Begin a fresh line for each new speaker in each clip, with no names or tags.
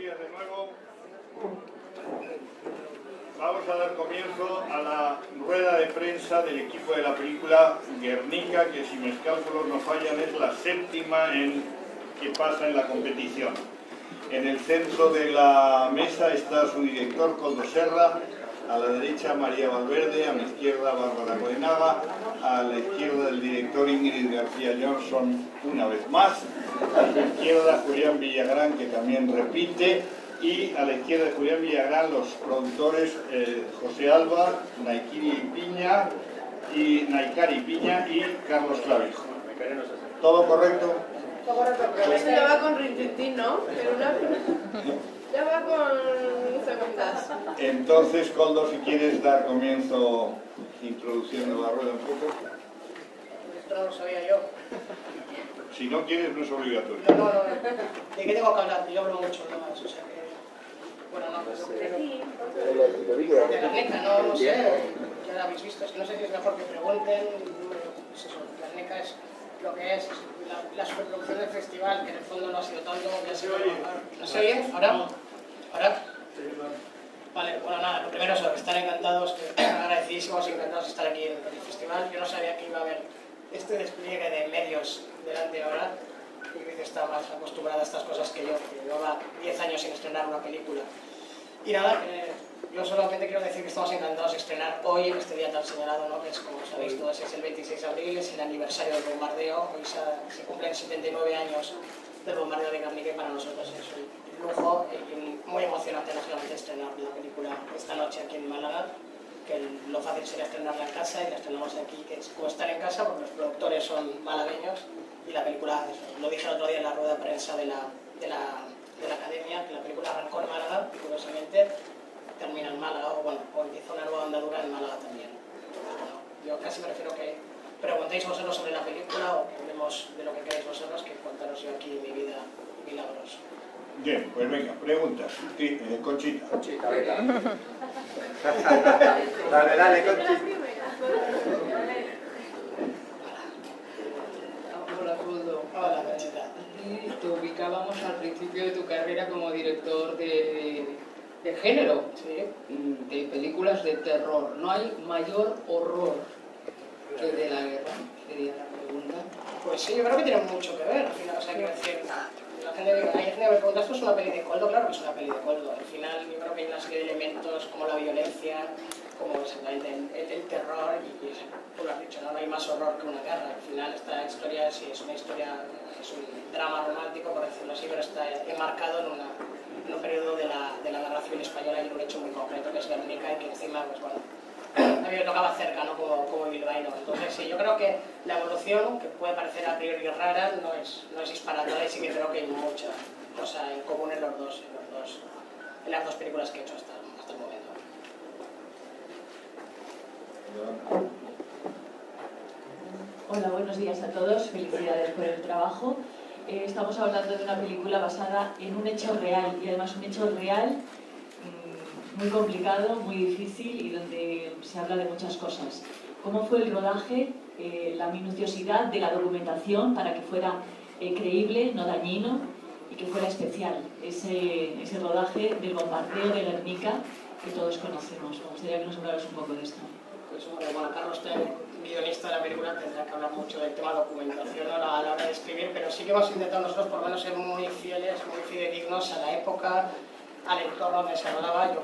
días de nuevo. Vamos a dar comienzo a la rueda de prensa del equipo de la película Guernica, que si mis cálculos no fallan es la séptima que pasa en la competición. En el centro de la mesa está su director, Koldo Serra, a la derecha María Valverde, a mi izquierda Bárbara Goenaga, a la izquierda del director Ingrid García Johnson una vez más, a su izquierda Julián Villagrán, que también repite, y a la izquierda de Julián Villagrán los productores José Alba, Naikari Piña y Carlos Clavijo. ¿Todo correcto?
Todo correcto, pero eso ya va con rintintín, ¿no? Pero ya va con segundas.
Entonces, Koldo, si quieres dar comienzo introduciendo la rueda un poco.
Esto no lo sabía yo.
Si no quieres, no es obligatorio.
No. ¿De qué tengo que hablar? Yo hablo mucho, nada más, o sea que... Bueno, no, pues... De la NECA, no sé, ya la habéis visto, es que no sé si es mejor que pregunten, pues eso, la NECA es lo que es la superproducción del festival, que en el fondo no ha sido tanto como que ha sido... ¿No se oye? ¿Ahora? Vale, bueno, nada, lo primero es estar encantados, agradecidísimos y encantados de estar aquí en el festival. Yo no sabía que iba a haber este despliegue de medios delante ahora. Ingrid está más acostumbrada a estas cosas que yo llevaba 10 años sin estrenar una película. Y nada, yo solamente quiero decir que estamos encantados de estrenar hoy, en este día tan señalado, ¿no? Que es, como sabéis todos, es el 26 de abril, es el aniversario del bombardeo. Hoy se cumplen 79 años del bombardeo de Guernica y para nosotros es un lujo y muy emocionante, no solamente estrenar la película esta noche aquí en Málaga, que lo fácil sería estrenarla en casa y la estrenamos aquí, que es como estar en casa porque los productores son malagueños y la película, lo dije el otro día en la rueda de prensa de la academia, que la película arrancó en Málaga y curiosamente termina en Málaga o empieza una nueva andadura en Málaga también. Bueno, yo casi prefiero que preguntéis vosotros sobre la película o que hablemos de lo que queráis vosotros que contaros yo aquí mi vida milagros.
Bien, pues venga, preguntas. Sí, Conchita.
Conchita, venga. Dale, Conchita.
Hola, Koldo.
Hola, Conchita.
Te ubicábamos al principio de tu carrera como director de género,
Sí.
de películas de terror. No hay mayor horror que de la guerra, sería la pregunta.
Pues sí, yo creo que tiene mucho que ver, al final, o sea, quiero decir, hay gente que me pregunta, ¿esto es una peli de Koldo? Claro que es una peli de Koldo. Al final yo creo que hay una serie de elementos como la violencia, como exactamente el terror, y tú lo has dicho, ¿no? No hay más horror que una guerra. Al final esta historia sí es una historia, es un drama romántico, por decirlo así, pero está enmarcado en un periodo de la Guerra Civil Española y en un hecho muy concreto que es Guernica y que encima, pues bueno, a mí me tocaba cerca, ¿no? como bilbaíno. Entonces sí, yo creo que la evolución, que puede parecer a priori rara, no es disparatada y sí que creo que hay mucha cosa en común en las dos películas que he hecho hasta el momento.
Hola, buenos días a todos, felicidades por el trabajo. Estamos hablando de una película basada en un hecho real y además un hecho real muy complicado, muy difícil y donde se habla de muchas cosas. ¿Cómo fue el rodaje, la minuciosidad de la documentación para que fuera creíble, no dañino y que fuera especial? Ese rodaje del bombardeo de Guernica que todos conocemos. Me gustaría que nos hablaras un poco de esto.
Pues bueno, Carlos, guionista de la película, tendrá que hablar mucho del tema documentación a la hora de escribir, pero sí que hemos intentado nosotros por lo menos ser muy fieles, muy fidedignos a la época, al entorno donde se rodaba. Yo,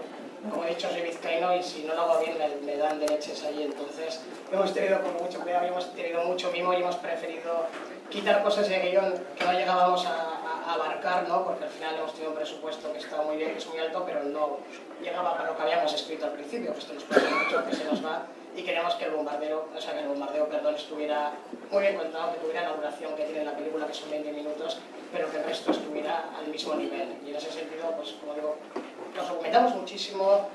como he dicho, soy vizcaíno y si no lo hago bien me dan de leches ahí, entonces hemos tenido con mucho cuidado y hemos tenido mucho mimo y hemos preferido quitar cosas de guión que no llegábamos a abarcar, ¿no? Porque al final hemos tenido un presupuesto que está muy bien, que es muy alto, pero no llegaba para lo que habíamos escrito al principio, que esto nos pasa mucho, que se nos va, y queríamos que el bombardeo estuviera muy bien contado, que tuviera la duración que tiene la película, que son 20 minutos, pero que el resto estuviera al mismo nivel. Y en ese sentido, pues como digo, nos documentamos muchísimo,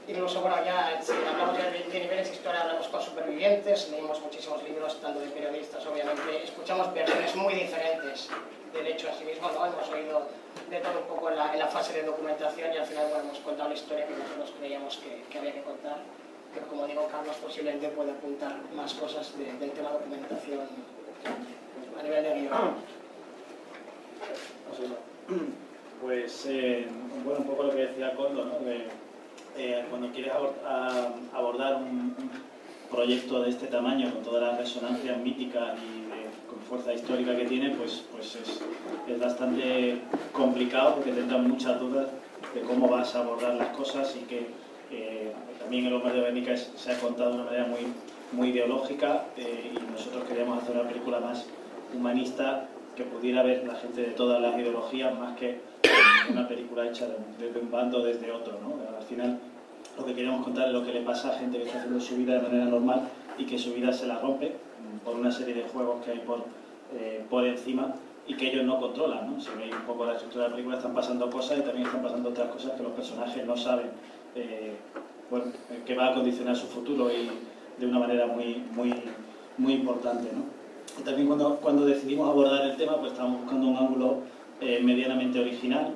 incluso, bueno, ya si hablamos ya de niveles historia, hablamos con supervivientes, leímos muchísimos libros, tanto de periodistas, obviamente, escuchamos versiones muy diferentes del hecho a sí mismo, ¿no? Hemos oído de todo un poco en la fase de documentación y al final, bueno, hemos contado la historia que nosotros creíamos que había que contar, pero como digo, Carlos posiblemente puede apuntar más cosas del tema documentación a nivel de guión.
Pues Pues, bueno, un poco lo que decía Koldo, ¿no? Cuando quieres abordar un proyecto de este tamaño, con todas las resonancias míticas y con fuerza histórica que tiene, pues es bastante complicado porque tendrás muchas dudas de cómo vas a abordar las cosas y que también el Hombre de Guernica se ha contado de una manera muy ideológica y nosotros queríamos hacer una película más humanista que pudiera ver la gente de todas las ideologías más que una película hecha desde un bando desde otro, ¿no? Al final lo que queríamos contar es lo que le pasa a gente que está haciendo su vida de manera normal y que su vida se la rompe por una serie de juegos que hay por encima y que ellos no controlan, ¿no? Si veis un poco la estructura de la película, están pasando cosas y también están pasando otras cosas que los personajes no saben que va a condicionar su futuro y de una manera muy importante, ¿no? Y también cuando decidimos abordar el tema, pues estábamos buscando un ángulo medianamente original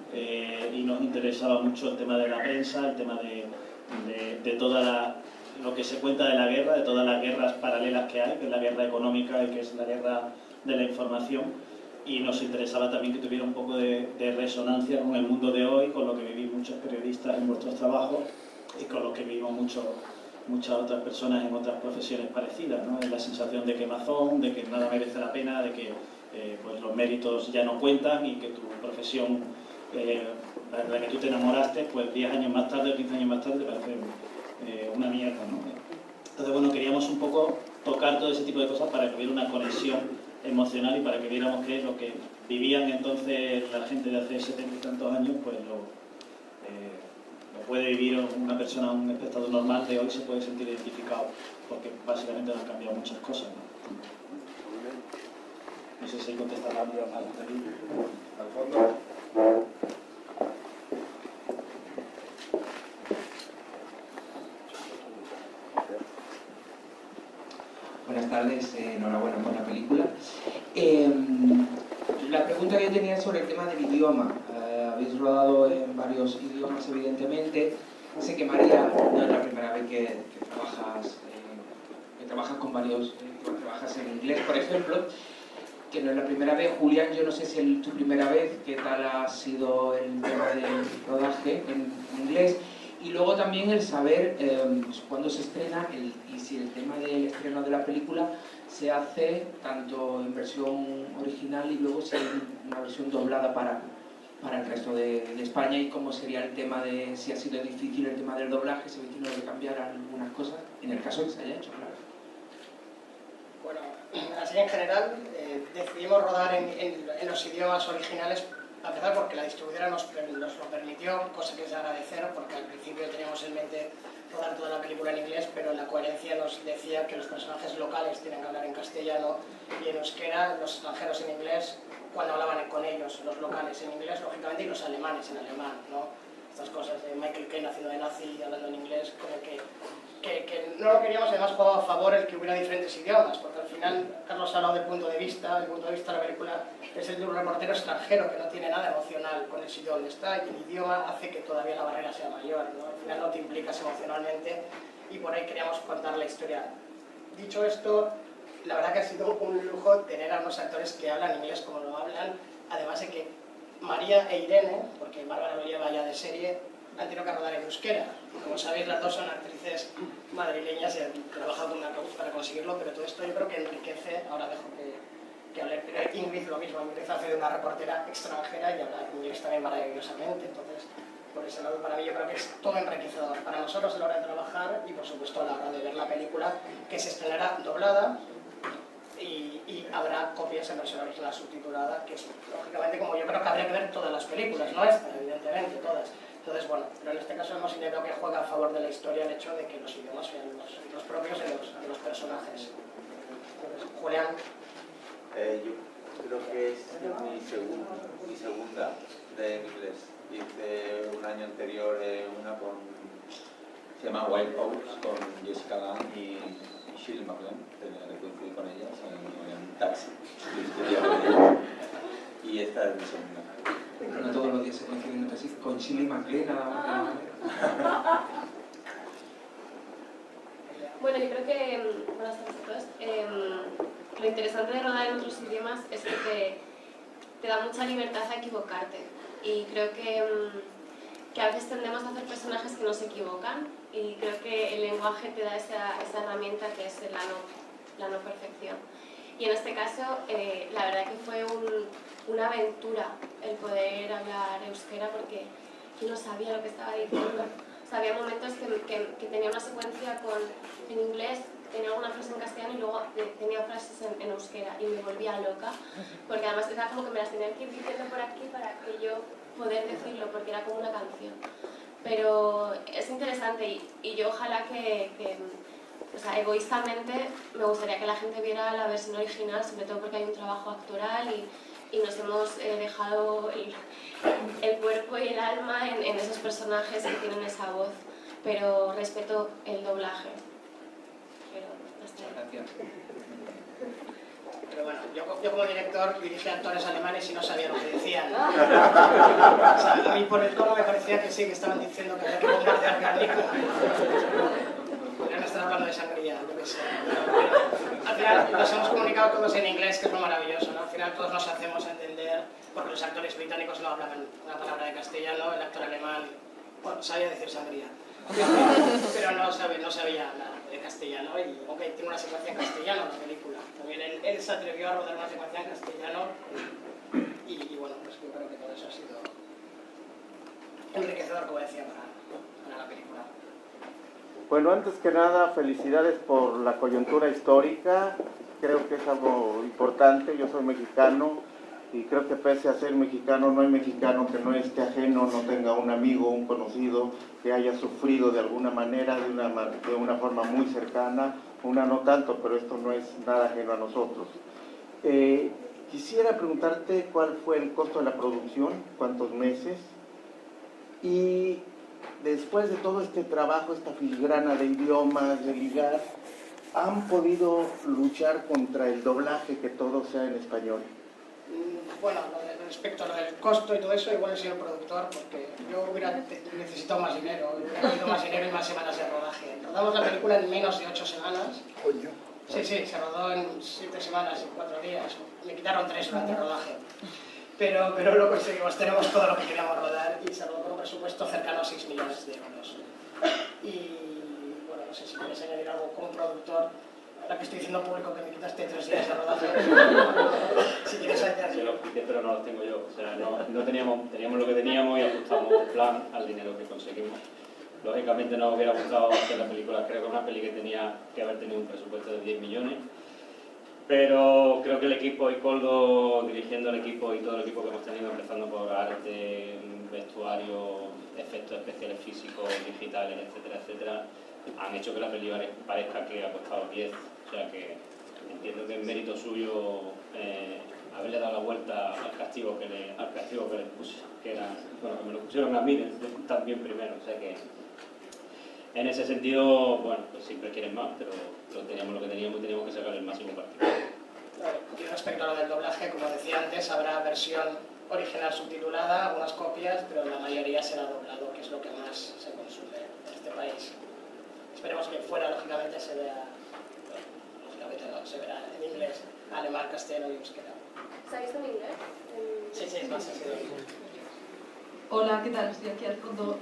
y nos interesaba mucho el tema de la prensa, el tema de toda lo que se cuenta de la guerra, de todas las guerras paralelas que hay, que es la guerra económica y que es la guerra de la información, y nos interesaba también que tuviera un poco de resonancia con el mundo de hoy, con lo que vivís muchos periodistas en vuestros trabajos y con lo que vivimos muchas otras personas en otras profesiones parecidas, ¿no? Es la sensación de quemazón, de que nada merece la pena, de que pues los méritos ya no cuentan y que tu profesión, la que tú te enamoraste, pues 10 años más tarde o 15 años más tarde te parece una mierda, ¿no? Entonces, bueno, queríamos un poco tocar todo ese tipo de cosas para que hubiera una conexión emocional y para que viéramos que lo que vivían entonces la gente de hace 70 y tantos años, pues lo puede vivir una persona, un espectador normal de hoy se puede sentir identificado, porque básicamente han cambiado muchas cosas, ¿no? No sé si contestará a al fondo.
Buenas tardes, enhorabuena por la película. La pregunta que yo tenía es sobre el tema del idioma. Habéis rodado en varios idiomas, evidentemente. Sé que María no es la primera vez que trabajas con varios, trabajas en inglés, por ejemplo, que no es la primera vez. Julián, yo no sé si es tu primera vez, ¿qué tal ha sido el tema del rodaje en inglés? Y luego también el saber cuándo se estrena y si el tema del estreno de la película se hace tanto en versión original y luego si hay una versión doblada para el resto de España, y cómo sería el tema de si ha sido difícil el tema del doblaje, si habéis tenido que cambiar algunas cosas, en el caso que se haya hecho, claro.
Bueno, así en general decidimos rodar en los idiomas originales, a empezar porque la distribuidora nos lo permitió, cosa que es de agradecer, porque al principio teníamos en mente rodar toda la película en inglés, pero la coherencia nos decía que los personajes locales tienen que hablar en castellano y en euskera, los extranjeros en inglés, cuando hablaban con ellos, los locales en inglés, lógicamente, y los alemanes en alemán, ¿no? Estas cosas de Michael Caine haciendo de nazi y hablando en inglés, como que no lo queríamos, además jugaba a favor el que hubiera diferentes idiomas, porque al final Carlos ha hablado del punto de vista, el punto de vista de la película es el de un reportero extranjero que no tiene nada emocional con el sitio donde está, y el idioma hace que todavía la barrera sea mayor, ¿no? Al final no te implicas emocionalmente y por ahí queríamos contar la historia. Dicho esto, la verdad que ha sido un lujo tener a unos actores que hablan inglés como lo hablan, además de que María e Irene, porque Bárbara lo lleva ya de serie, han tenido que rodar en euskera. Como sabéis, las dos son actrices madrileñas y han trabajado con una cruz para conseguirlo, pero todo esto yo creo que enriquece, ahora dejo que hable, pero Ingrid lo mismo, Ingrid hace de una reportera extranjera y habla inglés también maravillosamente, entonces por ese lado para mí yo creo que es todo enriquecedor para nosotros a la hora de trabajar y por supuesto a la hora de ver la película, que se estrenará doblada y habrá copias en versión original subtitulada, que es lógicamente como yo creo que habría que ver todas las películas, no esta, evidentemente, todas. Entonces, bueno, pero en este caso hemos intentado que juegue a favor de la historia el hecho de que los idiomas sean los propios de los personajes. Entonces, Julián.
Yo creo que es mi segunda de inglés. Hice un año anterior una se llama Wild Oats, con Jessica Lange y Shirley MacLaine. Tenía que coincidir con ellas en un taxi. Y esta es mi segunda.
No todos los días se coinciden así, con Shirley MacLaine nada más.
Bueno, yo creo que, buenas tardes a todos, lo interesante de rodar en otros idiomas es que te da mucha libertad a equivocarte.
y creo que a veces tendemos a hacer personajes que no se equivocan, y creo que el lenguaje te da esa herramienta que es la no perfección. Y en este caso, la verdad que fue una aventura el poder hablar euskera, porque yo no sabía lo que estaba diciendo. O sea, había momentos que tenía una secuencia en inglés, tenía alguna frase en castellano y luego tenía frases en euskera, y me volvía loca, porque además era como que me las tenía que ir diciendo por aquí para que yo poder decirlo, porque era como una canción. Pero es interesante, y yo ojalá o sea, egoístamente me gustaría que la gente viera la versión original, sobre todo porque hay un trabajo actoral y nos hemos dejado el cuerpo y el alma en esos personajes que tienen esa voz, pero respeto el doblaje. Pero hasta ahí.
Gracias.
Pero bueno, yo como director dirigí a actores alemanes y no sabía lo que decían. O sea, a mí por el tono me parecía que sí, que estaban diciendo que había que bombardear Guernica. Podrían estar hablando de sangría, lo que sea. Al final nos hemos comunicado todos en inglés, que es lo maravilloso, ¿no? Al final todos nos hacemos entender, porque los actores británicos no hablaban una palabra de castellano, el actor alemán, bueno, sabía decir sangría, pero no sabía hablar de castellano, y aunque tiene una secuencia en castellano la película, también él se atrevió a rodar una secuencia en castellano, y bueno, pues yo creo que todo eso ha sido enriquecedor, como decía, para la película.
Bueno, antes que nada, felicidades por la coyuntura histórica. Creo que es algo importante. Yo soy mexicano y creo que pese a ser mexicano, no hay mexicano que no esté ajeno, no tenga un amigo, un conocido que haya sufrido de alguna manera, de una forma muy cercana, una no tanto, pero esto no es nada ajeno a nosotros. Quisiera preguntarte cuál fue el costo de la producción, cuántos meses, y después de todo este trabajo, esta filigrana de idiomas, de ligar, ¿han podido luchar contra el doblaje, que todo sea en español?
Bueno, respecto a lo del costo y todo eso, igual he sido el productor, porque yo hubiera necesitado más dinero, hubiera tenido más dinero y más semanas de rodaje. Rodamos la película en menos de 8 semanas. Sí, se rodó en 7 semanas y 4 días. Me quitaron 3 durante el rodaje. Pero lo conseguimos, tenemos todo lo que queríamos rodar y se rodó con un presupuesto cercano a 6 millones de euros. Y bueno, no sé si quieres añadir algo como productor. Ahora que estoy diciendo público que me quitaste 3 días de rodaje. Si quieres añadir.
Se los quité, pero no los tengo yo. O sea, no teníamos lo que teníamos y ajustamos el plan al dinero que conseguimos. Lógicamente nos hubiera gustado hacer la película, creo que es una peli que tenía que haber tenido un presupuesto de 10 millones. Pero creo que el equipo, y Koldo dirigiendo el equipo y todo el equipo que hemos tenido, empezando por arte, vestuario, efectos especiales físicos, digitales, etcétera, etcétera, han hecho que la peli parezca que ha costado 10. O sea que entiendo que es mérito suyo haberle dado la vuelta al castigo que les puse, que era, bueno, que me lo pusieron a mí también primero. O sea que en ese sentido, bueno, pues siempre quieren más, pero teníamos lo que teníamos y teníamos que sacar el máximo partido.
Y respecto a lo del doblaje, como decía antes, habrá versión original subtitulada, algunas copias, pero la mayoría será doblado, que es lo que más se consume en este país. Esperemos que fuera, lógicamente, se vea, lógicamente no, se verá en inglés, alemán, castellano y euskera.
¿Se ha visto en inglés?
Sí, es más así.
Hola, ¿qué tal? Estoy aquí al fondo.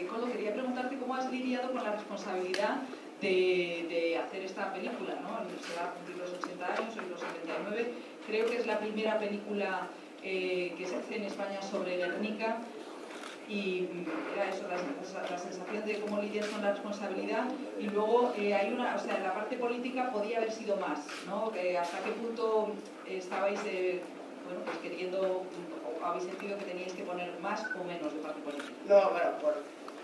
Koldo, quería preguntarte cómo has lidiado con la responsabilidad de hacer esta película, ¿no? Se va a cumplir los 80 años, hoy los 79. Creo que es la primera película que se hace en España sobre Guernica. Y era eso, la sensación de cómo lidias con la responsabilidad. Y luego hay una, o sea, en la parte política podía haber sido más, ¿no? ¿Hasta qué punto estabais pues queriendo, o habéis sentido que teníais que poner más o menos de parte política?
No, bueno,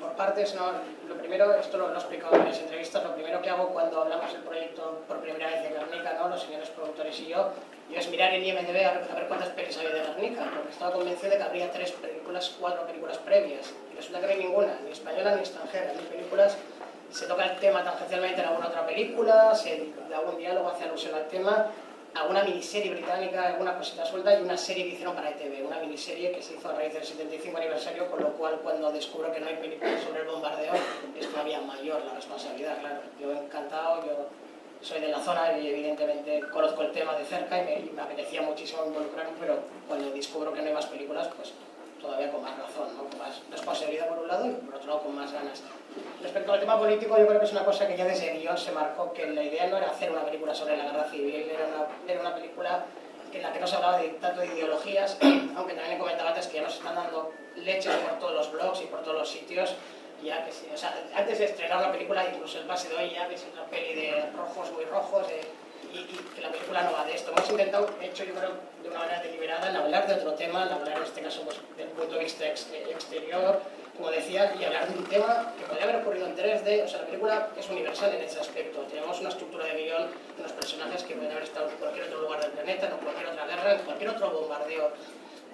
por partes, no. Lo primero, esto lo he explicado en varias entrevistas, lo primero que hago cuando hablamos del proyecto por primera vez de Guernica, ¿no? Los señores productores y yo es mirar en IMDb a ver cuántas pelis había de Guernica, porque estaba convencido de que habría 4 películas previas. Y resulta que no hay ninguna, ni española ni extranjera. Ni películas, se toca el tema tangencialmente en alguna otra película, se da algún diálogo, hace alusión al tema, alguna miniserie británica, alguna cosita suelta, y una serie que hicieron para ETV, una miniserie que se hizo a raíz del 75 aniversario, con lo cual cuando descubro que no hay películas sobre el bombardeo es todavía mayor la responsabilidad, claro. Yo encantado, yo soy de la zona y evidentemente conozco el tema de cerca y me apetecía muchísimo involucrarme, pero cuando descubro que no hay más películas, pues todavía con más razón, ¿no? Con más responsabilidad por un lado y por otro lado con más ganas. Respecto al tema político, yo creo que es una cosa que ya desde el guión se marcó, que la idea no era hacer una película sobre la guerra civil, era una película en la que no se hablaba tanto de ideologías, aunque también comentaba antes que ya nos están dando leches por todos los blogs y por todos los sitios, ya que sí, o sea, antes de estrenar la película, incluso el pase de hoy ya, que es otra peli de rojos, muy rojos, y que la película no va de esto. Hemos intentado, hecho yo creo de una manera deliberada, en hablar de otro tema, en hablar en este caso pues, del punto de vista exterior, como decía, y hablar de un tema que podría haber ocurrido en 3D, o sea, la película es universal en ese aspecto. Tenemos una estructura de guión de unos personajes que pueden haber estado en cualquier otro lugar del planeta, en cualquier otra guerra, en cualquier otro bombardeo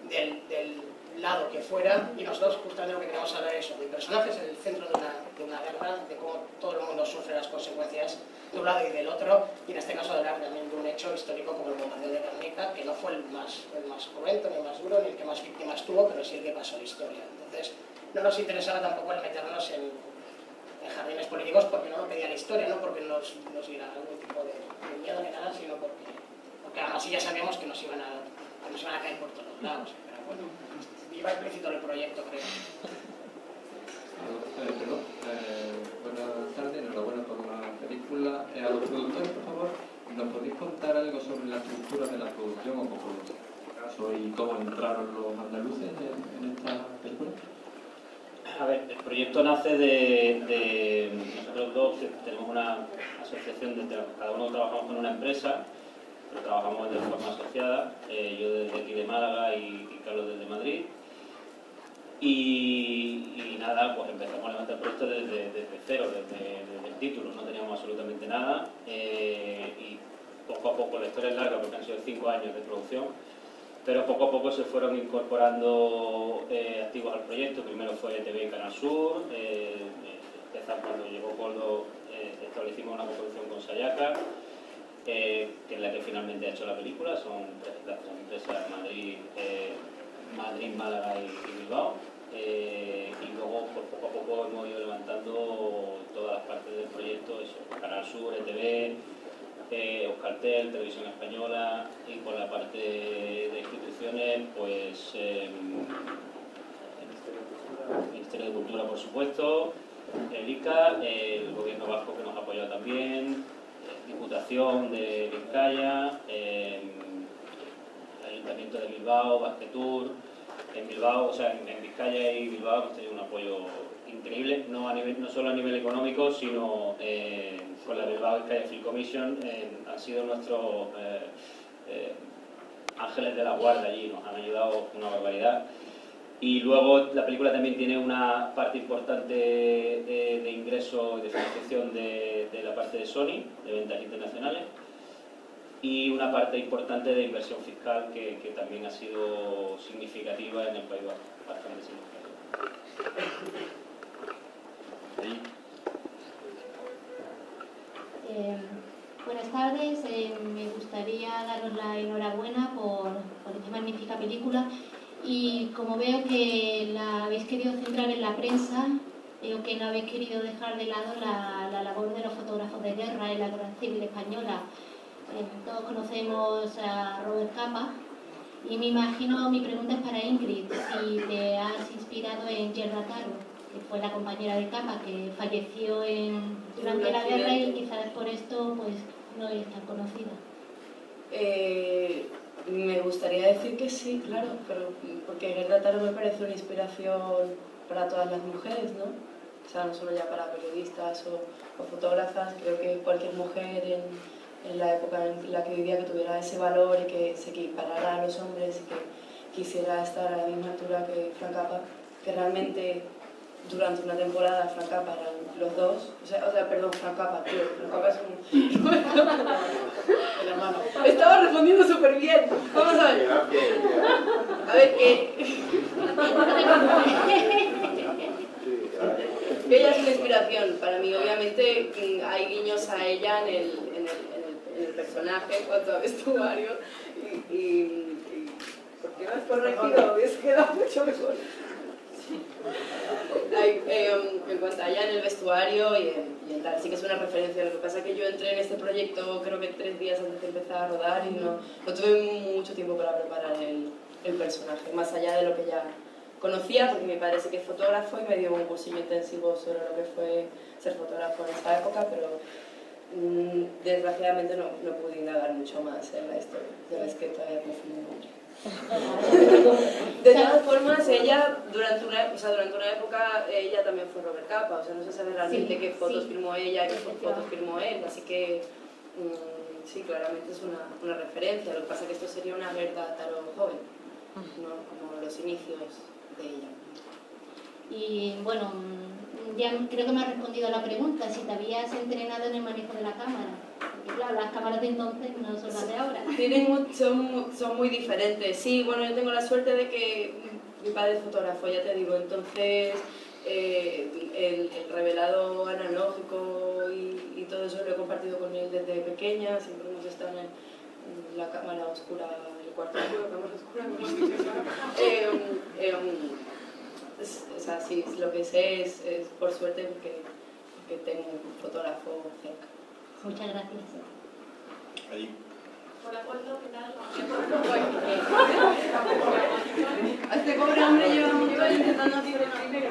del lado que fuera, y nosotros justamente lo que queremos hablar es eso, de personajes en el centro de una guerra, de cómo todo el mundo sufre las consecuencias de un lado y del otro, y en este caso hablar también de un hecho histórico como el bombardeo de Guernica, que no fue el más cruento, ni el más duro, ni el que más víctimas tuvo, pero sí el que pasó la historia. Entonces, no nos interesaba tampoco el meternos en jardines políticos porque no lo pedía la historia, no porque nos diera algún tipo de miedo ni nada, sino porque aún así ya sabíamos que nos iban a caer por todos lados. Pero bueno, iba implícito en el proyecto, creo.
Buenas tardes, enhorabuena por la película. A los productores, por favor, ¿nos podéis contar algo sobre la estructura de la producción o coproducción? ¿Y cómo entraron los andaluces en esta película?
A ver, el proyecto nace de nosotros dos, que tenemos una asociación, cada uno trabajamos con una empresa, pero trabajamos de forma asociada, yo desde aquí de Málaga y Carlos desde Madrid. Y nada, pues empezamos a levantar el proyecto desde cero, desde el título, no teníamos absolutamente nada, y poco a poco, la historia es larga porque han sido 5 años de producción, pero poco a poco se fueron incorporando activos al proyecto. Primero fue TV y Canal Sur, cuando llegó Coldo establecimos una coproducción con Sayaka, que es la que finalmente ha hecho la película, son las tres empresas Madrid, Málaga y Bilbao, y luego pues, poco a poco hemos ido levantando todas las partes del proyecto, eso, Canal Sur, ETV, Euskaltel, Televisión Española, y por la parte de instituciones, pues Ministerio de Cultura, por supuesto, el ICA, el Gobierno Vasco que nos ha apoyado también, Diputación de Vizcaya, Ayuntamiento de Bilbao, Basquetour. En Bilbao, o sea, en Vizcaya y Bilbao hemos tenido un apoyo increíble, no solo a nivel económico, sino con la Bilbao Vizcaya Film Commission han sido nuestros ángeles de la guarda allí, nos han ayudado una barbaridad. Y luego la película también tiene una parte importante de ingreso y de financiación de la parte de Sony, de ventas internacionales, y una parte importante de inversión fiscal que también ha sido significativa en el País Vasco, bastante significativa.
Buenas tardes, me gustaría daros la enhorabuena por esta magnífica película, y como veo que la habéis querido centrar en la prensa, veo que no habéis querido dejar de lado la labor de los fotógrafos de guerra en la Guerra Civil Española. Todos conocemos a Robert Capa, y me imagino, mi pregunta es para Ingrid, si te has inspirado en Gerda Taro, que fue la compañera de Capa, que falleció durante la guerra y quizás por esto pues no es tan conocida.
Me gustaría decir que sí, claro, pero porque Gerda Taro me parece una inspiración para todas las mujeres, ¿no? O sea, no solo ya para periodistas o fotógrafas, creo que cualquier mujer en la época en la que vivía, que tuviera ese valor y que se equiparara a los hombres y que quisiera estar a la misma altura que Frank Capra, que realmente durante una temporada Frank Capra eran los dos, perdón, Frank Capra, tío, Frank Capra es un... el hermano. Estaba respondiendo súper bien, vamos a ver. A ver, ella es una inspiración para mí, obviamente hay guiños a ella en el personaje en cuanto a vestuario y ¿por qué no has corregido? Hubiese quedado mucho mejor. En cuanto a ella en el vestuario y en tal, sí que es una referencia. Lo que pasa es que yo entré en este proyecto creo que 3 días antes de empezar a rodar y no tuve mucho tiempo para preparar el personaje, más allá de lo que ya conocía, porque mi padre sí que es fotógrafo y me dio un cursillo intensivo sobre lo que fue ser fotógrafo en esa época, pero desgraciadamente no pude indagar mucho más en la historia. Ya ves que todavía me fui muy nombre. De todas formas, ella durante una época ella también fue Robert Capa, o sea, no se sabe realmente qué fotos filmó ella, qué fotos filmó él, así que sí, claramente es una referencia. Lo que pasa es que esto sería una Gerda Taro joven, ¿no? Como los inicios de ella.
Y bueno, ya creo que me has respondido a la pregunta, si te habías entrenado en el manejo de la cámara. Porque claro, las cámaras de entonces no son las de ahora.
Son muy diferentes. Sí, bueno, yo tengo la suerte de que mi padre es fotógrafo, ya te digo, entonces el revelado analógico y todo eso lo he compartido con él desde pequeña, siempre hemos estado en la cámara oscura, el cuarto oscuro, cámara oscura, como se dice ahora. O sea, sí, lo que sé es por suerte que tengo un fotógrafo cerca.
Muchas gracias.
Allí.
Hola, Coldo, ¿qué tal?
Este pobre hombre lleva intentando hacer el primero.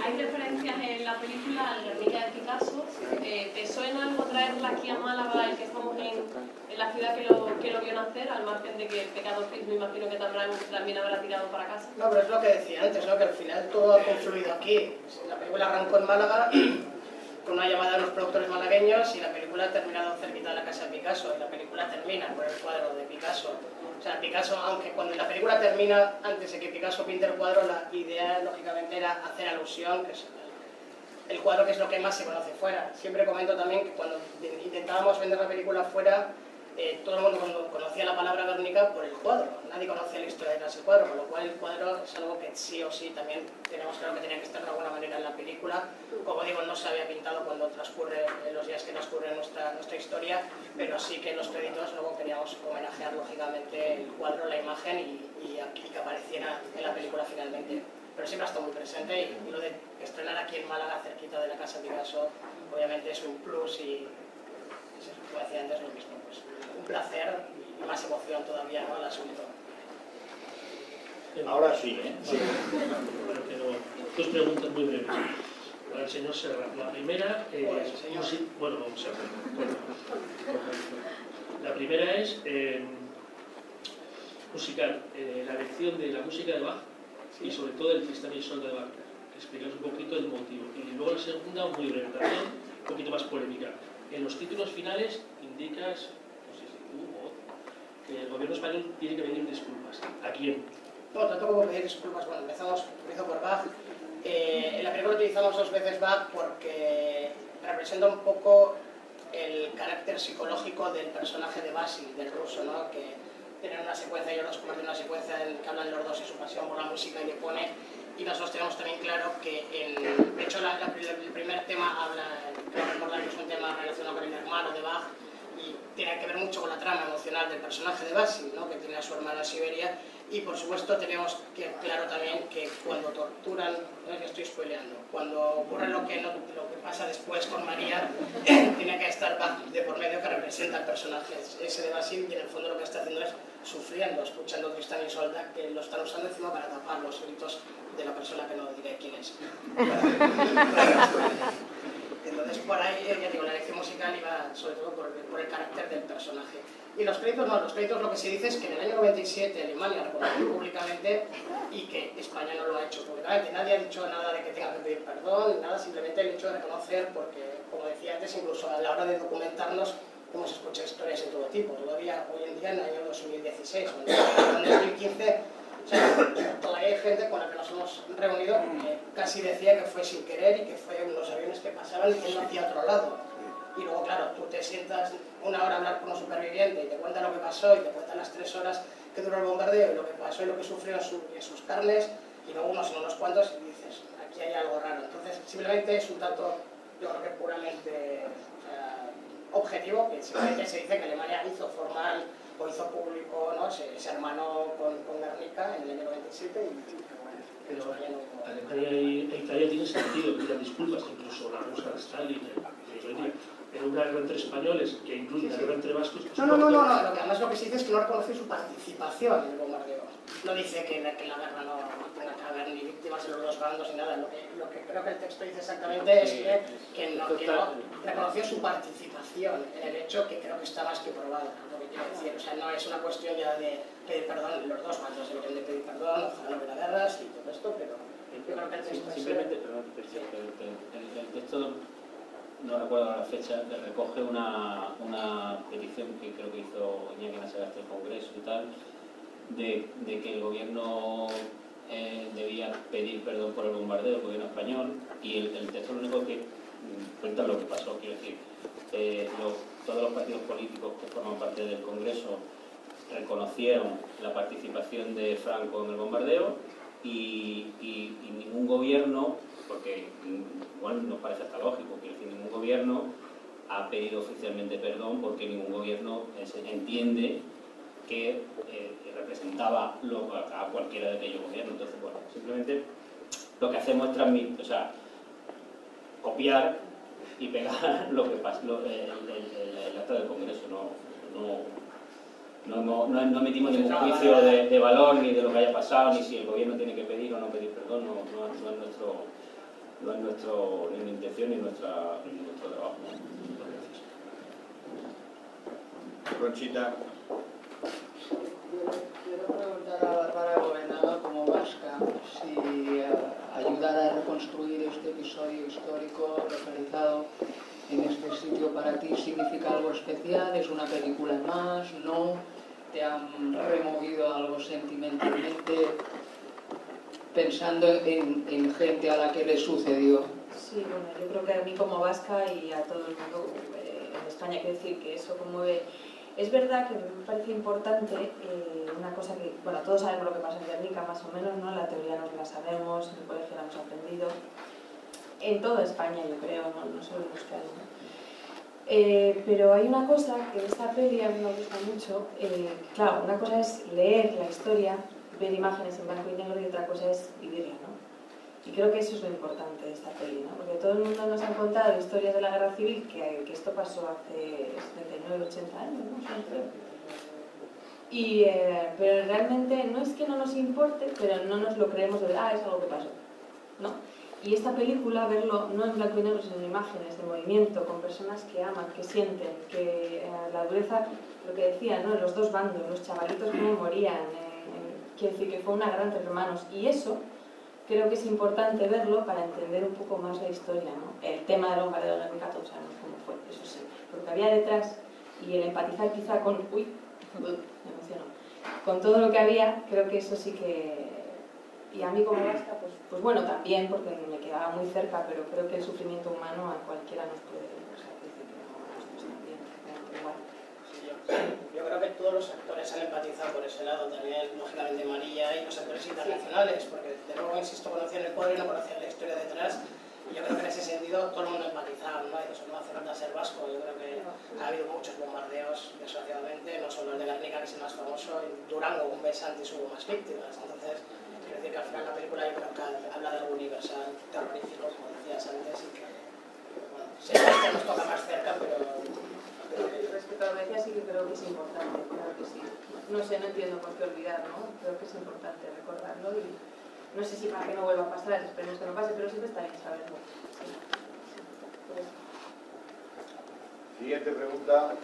Hay referencias en la película al Guernica de Picasso. ¿Te suena algo traerla aquí a Málaga, el que estamos en la ciudad que lo vio nacer, al margen de que Pecado Fix me imagino que también habrá tirado para casa?
No, pero es lo que decía antes, ¿no? Que al final todo ha confluido aquí. La película arrancó en Málaga con una llamada de los productores malagueños y la película ha terminado cerquita de la casa de Picasso, y la película termina con el cuadro de Picasso. O sea, Picasso, aunque cuando la película termina, antes de que Picasso pinte el cuadro, la idea lógicamente era hacer alusión, que es el cuadro que es lo que más se conoce fuera. Siempre comento también que cuando intentábamos vender la película fuera, todo el mundo conocía la palabra Guernica por el cuadro, nadie conocía la historia detrás del cuadro, con lo cual el cuadro es algo que sí o sí también tenemos claro que tenía que estar de alguna manera en la película. Como digo, no se había pintado cuando transcurre, en los días que transcurre nuestra historia, pero sí que en los créditos luego queríamos homenajear lógicamente el cuadro, la imagen y que apareciera en la película finalmente. Pero siempre ha estado muy presente y lo de estrenar aquí en Málaga, cerquita de la casa Picasso, obviamente es un plus y, como decía antes, lo mismo, pues un placer y más emoción todavía, ¿no?, al asunto.
Ahora sí, ¿eh?
Sí. Bueno, pero dos preguntas muy breves. Para el señor Serra. La primera es... Bueno, Serra. La primera es musical, la elección de la música de Bach y sobre todo el Tristán y Isolda de Wagner. Explicaos un poquito el motivo. Y luego la segunda, muy breve también, un poquito más polémica. En los títulos finales indicas, no sé si tú o que el gobierno español tiene que pedir disculpas. ¿A quién?
No, tanto como pedir disculpas. Bueno, empezó por Bach. En la película utilizamos 2 veces Bach porque representa un poco el carácter psicológico del personaje de Basil, del ruso, ¿no?, que tienen una secuencia, ellos dos comparten una secuencia en que hablan los dos de su pasión por la música y le pone, y nosotros tenemos también claro que, de hecho, el primer tema habla, creo recordar que es un tema relacionado con el hermano de Bach, y tiene que ver mucho con la trama emocional del personaje de Basil, ¿no?, que tiene a su hermana en Siberia, y por supuesto tenemos claro también que cuando torturan, no es que estoy spoileando, cuando ocurre lo que pasa después con María, tiene que estar Bach de por medio, que representa al personaje ese de Basil, y en el fondo lo que está haciendo es sufriendo, escuchando Tristán y Isolda, que lo están usando encima para tapar los gritos de la persona que no diré quién es. Entonces, por ahí, ya digo, la elección musical iba sobre todo por el carácter del personaje. Y los créditos no, los créditos lo que se dice es que en el año 97 Alemania reconoció públicamente y que España no lo ha hecho públicamente. Nadie ha dicho nada de que tenga que pedir perdón, nada, simplemente el hecho de reconocer, porque, como decía antes, incluso a la hora de documentarnos, hemos escuchado historias de todo tipo. Todavía hoy en día, en el año 2016, o en 2015, o sea, todavía hay gente con la que nos hemos reunido que casi decía que fue sin querer y que fue unos aviones que pasaban y yendo hacia otro lado. Y luego, claro, tú te sientas 1 hora a hablar con un superviviente y te cuenta lo que pasó y te cuentan las 3 horas que duró el bombardeo y lo que pasó y lo que sufrió en sus carnes, y no unos sino unos cuantos, y dices, aquí hay algo raro. Entonces, simplemente es un dato, yo creo que puramente objetivo, que simplemente se dice que Alemania hizo formal o hizo público, ¿no?, se hermanó con Guernica en el año 97 y
Pero Alemania e Italia tienen sentido, pidan disculpas, incluso la rusa de Stalin, en una guerra entre españoles, que incluye la guerra entre vascos...
No, lo que además lo que se dice es que no reconoce su participación en el bombardeo. No dice que la guerra no tenga que haber ni víctimas en los dos bandos ni nada. Lo que creo que el texto dice exactamente es que no reconoció su participación en el hecho, que creo que está más que probado, lo que quiero decir. O sea, no es una cuestión ya de pedir perdón, los dos bandos deberían de pedir perdón, ojalá no hubiera guerras y todo esto, pero yo creo que el texto
simplemente, perdón, el texto, no recuerdo la fecha, recoge una petición que creo que hizo Iñaki Nasagasti del Congreso y tal, de que el gobierno debía pedir perdón por el bombardeo del gobierno español, y el texto lo único que cuenta lo que pasó, quiero decir, todos los partidos políticos que forman parte del Congreso reconocieron la participación de Franco en el bombardeo y ningún gobierno, porque igual nos parece hasta lógico, quiero decir, ningún gobierno ha pedido oficialmente perdón, porque ningún gobierno entiende que representaba a cualquiera de aquellos gobiernos. Entonces, bueno, simplemente lo que hacemos es transmitir, o sea, copiar y pegar lo que pasa, el acta del Congreso. No emitimos ningún juicio de valor ni de lo que haya pasado, ni si el gobierno tiene que pedir o no pedir perdón. No es nuestra intención ni nuestro trabajo.
Conchita.
Quiero preguntar a Bárbara Goenaga, como vasca, si ayudar a reconstruir este episodio histórico localizado en este sitio para ti significa algo especial, es una película más, no, te han removido algo sentimentalmente, pensando en gente a la que le sucedió.
Sí, bueno, yo creo que a mí como vasca y a todo el mundo en España, quiero decir que eso conmueve. Es verdad que me parece importante una cosa que, bueno, todos sabemos lo que pasa en Guernica, más o menos, ¿no? La teoría nos la sabemos, en el colegio la hemos aprendido, en toda España yo creo, no solo en Euskadi, ¿no? Pero hay una cosa que en esta peli a mí me gusta mucho, claro, una cosa es leer la historia, ver imágenes en blanco y negro, y otra cosa es vivirla, ¿no? Y creo que eso es lo importante de esta peli, ¿no? Porque todo el mundo nos ha contado historias de la guerra civil, que esto pasó hace 79, 80 años, ¿no? Pero realmente no es que no nos importe, pero no nos lo creemos de verdad, es algo que pasó, ¿no? Y esta película, verlo no en blanco y negro, sino en imágenes de movimiento, con personas que aman, que sienten, que la dureza, lo que decía, ¿no? Los dos bandos, los chavalitos que morían, quiero decir que fue una guerra entre hermanos, y eso creo que es importante verlo para entender un poco más la historia, ¿no? El tema del bombardeo de Guernica todos sabemos cómo fue, eso sí, lo que había detrás y el empatizar quizá con, me emociono, con todo lo que había, creo que eso sí que, y a mí como vasca, pues bueno, también, porque me quedaba muy cerca, pero creo que el sufrimiento humano a cualquiera nos puede, o sea, decir que no está bien, igual.
Yo creo que todos los actores han empatizado por ese lado, también lógicamente María y los actores internacionales, porque de nuevo, insisto, conocían el poder y no conocían la historia detrás, y yo creo que en ese sentido todo el mundo ha empatizado, ¿no? Eso no hace falta ser vasco, yo creo que ha habido muchos bombardeos, desgraciadamente, no solo el de Guernica, que es el más famoso, en Durango un mes antes hubo más víctimas, entonces quiero decir que al final la película yo creo que habla de algo universal, terrorífico, como decías antes, y que, bueno, sí, que nos toca más cerca, pero
respecto a lo que decía, sí que creo que es importante, claro que sí. No sé, no entiendo por qué olvidar, ¿no? Creo que es importante recordarlo y no sé si para que no vuelva a pasar, esperemos que no pase, pero siempre está bien saberlo. Sí. Pues.
Siguiente pregunta.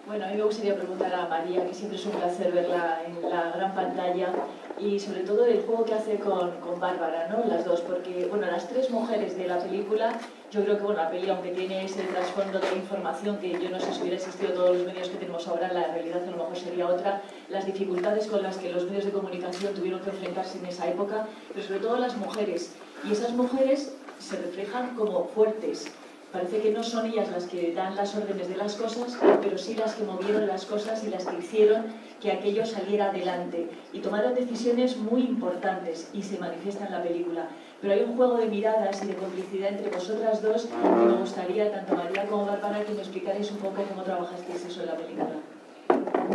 Bueno, a mí me gustaría preguntar a María, que siempre es un placer verla en la gran pantalla, y sobre todo el juego que hace con Bárbara, ¿no? Las dos, porque, bueno, las tres mujeres de la película, yo creo que, bueno, la peli, aunque tiene ese trasfondo de información que yo no sé si hubiera existido todos los medios que tenemos ahora, la realidad a lo mejor sería otra, las dificultades con las que los medios de comunicación tuvieron que enfrentarse en esa época, pero sobre todo las mujeres, y esas mujeres se reflejan como fuertes. Parece que no son ellas las que dan las órdenes de las cosas, pero sí las que movieron las cosas y las que hicieron que aquello saliera adelante. Y tomaron decisiones muy importantes y se manifiesta en la película. Pero hay un juego de miradas y de complicidad entre vosotras dos que me gustaría, tanto María como Bárbara, que me explicarais un poco cómo trabajasteis eso en la película.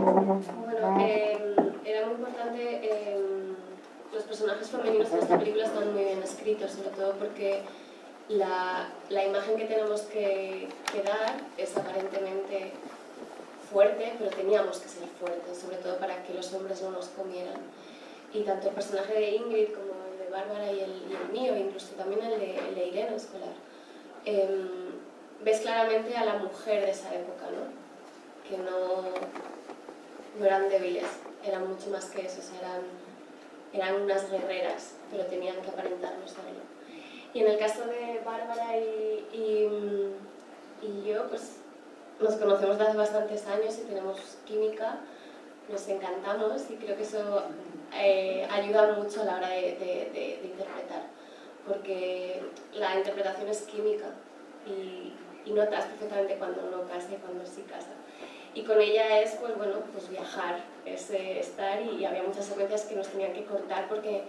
Bueno, era muy importante, los personajes femeninos en esta película están muy bien escritos, sobre todo porque la imagen que tenemos que dar es aparentemente fuerte, pero teníamos que ser fuertes, sobre todo para que los hombres no nos comieran. Y tanto el personaje de Ingrid como el de Bárbara y el mío, incluso también el de Irene Escolar, ves claramente a la mujer de esa época, ¿no? Que no eran débiles, eran mucho más que eso, o sea, eran unas guerreras, pero tenían que aparentarlo serlo. Y en el caso de Bárbara y yo, pues nos conocemos desde hace bastantes años y tenemos química, nos encantamos y creo que eso ayuda mucho a la hora de interpretar, porque la interpretación es química y notas perfectamente cuando no casa y cuando sí casa. Y con ella es, pues bueno, pues viajar, es estar, y había muchas secuencias que nos tenían que cortar porque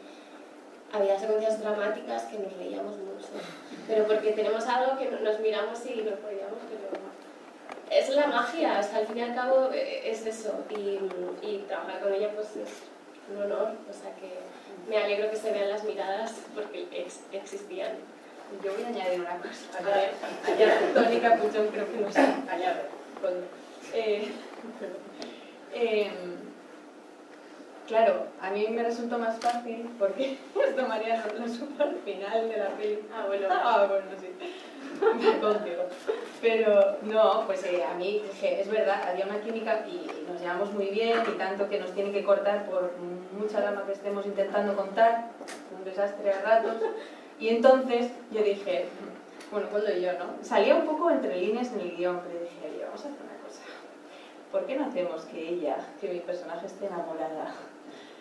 había secuencias dramáticas que nos reíamos mucho, pero porque tenemos algo que nos miramos y nos podíamos, pero es la magia, hasta al fin y al cabo es eso, y trabajar con ella pues es un honor, o sea que me alegro que se vean las miradas porque existían.
Yo voy a añadir una cosa. Allá Toni Capuchón creo que no sé.
Añade.
Claro, a mí me resultó más fácil porque esto María lo supo al final de la película. Bueno, sí, contigo. Pero no, pues a mí dije, es verdad, había una química y nos llevamos muy bien y tanto que nos tienen que cortar por mucha drama que estemos intentando contar, un desastre a ratos. Y entonces yo dije, bueno, Coldo y yo, ¿no? Salía un poco entre líneas en el guión, pero dije, oye, vamos a hacer una cosa. ¿Por qué no hacemos que mi personaje esté enamorada?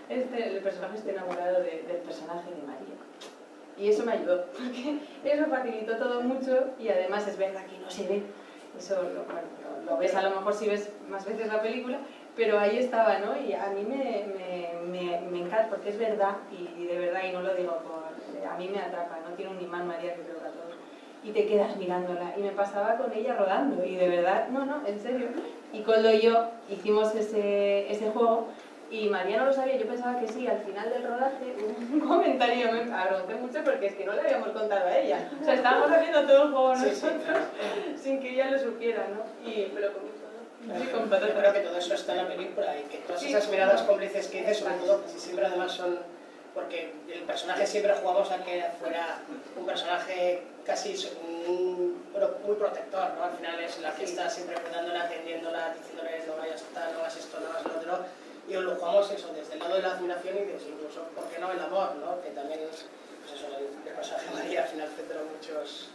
El personaje esté enamorado del personaje de María. Y eso me ayudó, porque eso facilitó todo mucho y además es verdad que no se ve. Eso lo ves a lo mejor si ves más veces la película, pero ahí estaba, ¿no? Y a mí me encanta, porque es verdad, y de verdad, y no lo digo a mí me atrapa, no tiene un imán María que creo que a todos. Y te quedas mirándola, y me pasaba con ella rodando, y de verdad, no, en serio. Y Coldo y yo hicimos ese juego, y María no lo sabía, yo pensaba que sí, al final del rodaje, un comentario, me avergoncé mucho porque es que no le habíamos contado a ella. O sea, estábamos haciendo todo el juego nosotros, sin que ella lo supiera, ¿no? Pero con mucho, ¿no? Sí, con patatas.
Yo creo que todo eso está en la película y que todas esas miradas cómplices que dices, sobre todo, si siempre además son... Porque el personaje siempre jugamos a que fuera un personaje casi muy protector, ¿no? Al final es la que está siempre cuidándola, atendiéndola, diciéndole no vayas a tal, no hagas esto, no hagas lo otro. Y lo jugamos eso, desde el lado de la admiración y desde incluso, ¿por qué no?, el amor, ¿no? Que también, pues eso, el personaje de María al final centró muchos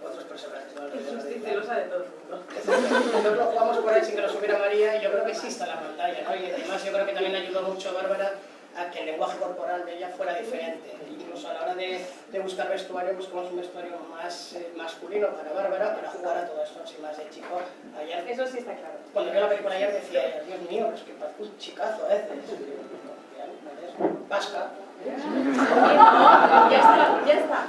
otros personajes, ¿no?
Sí, celosa de todo el mundo.
Nosotros lo jugamos por ahí sin que lo supiera María y yo creo que sí está en la pantalla, ¿no? Y además yo creo que también ayudó mucho a Bárbara a que el lenguaje corporal de ella fuera diferente. Incluso a la hora de buscar vestuario, buscamos un vestuario más masculino para Bárbara, para jugar a todo esto, así más de chico. Ayer,
eso sí está claro.
Cuando vi la película ayer decía, Dios mío, es que parece un chicazo, vasca.
Ya está.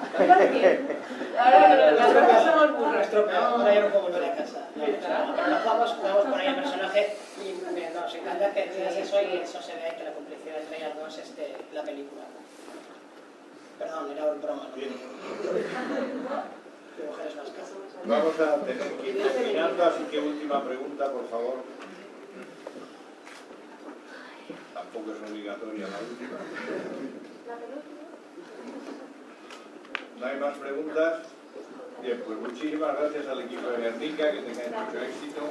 Ahora las vacas somos burras.
Ahora ya no puedo volver a casa. Pero jugamos por ahí el personaje y nos encanta que digas eso y eso se ve que la complicidad entre ellas dos es la película. Perdón, era un broma. De mujeres vascas.
Vamos a tener que ir terminando, así que última pregunta, por favor. Tampoco es obligatoria la última. ¿No hay más preguntas? Bien, pues muchísimas gracias al equipo de Guernica, que tengáis mucho éxito.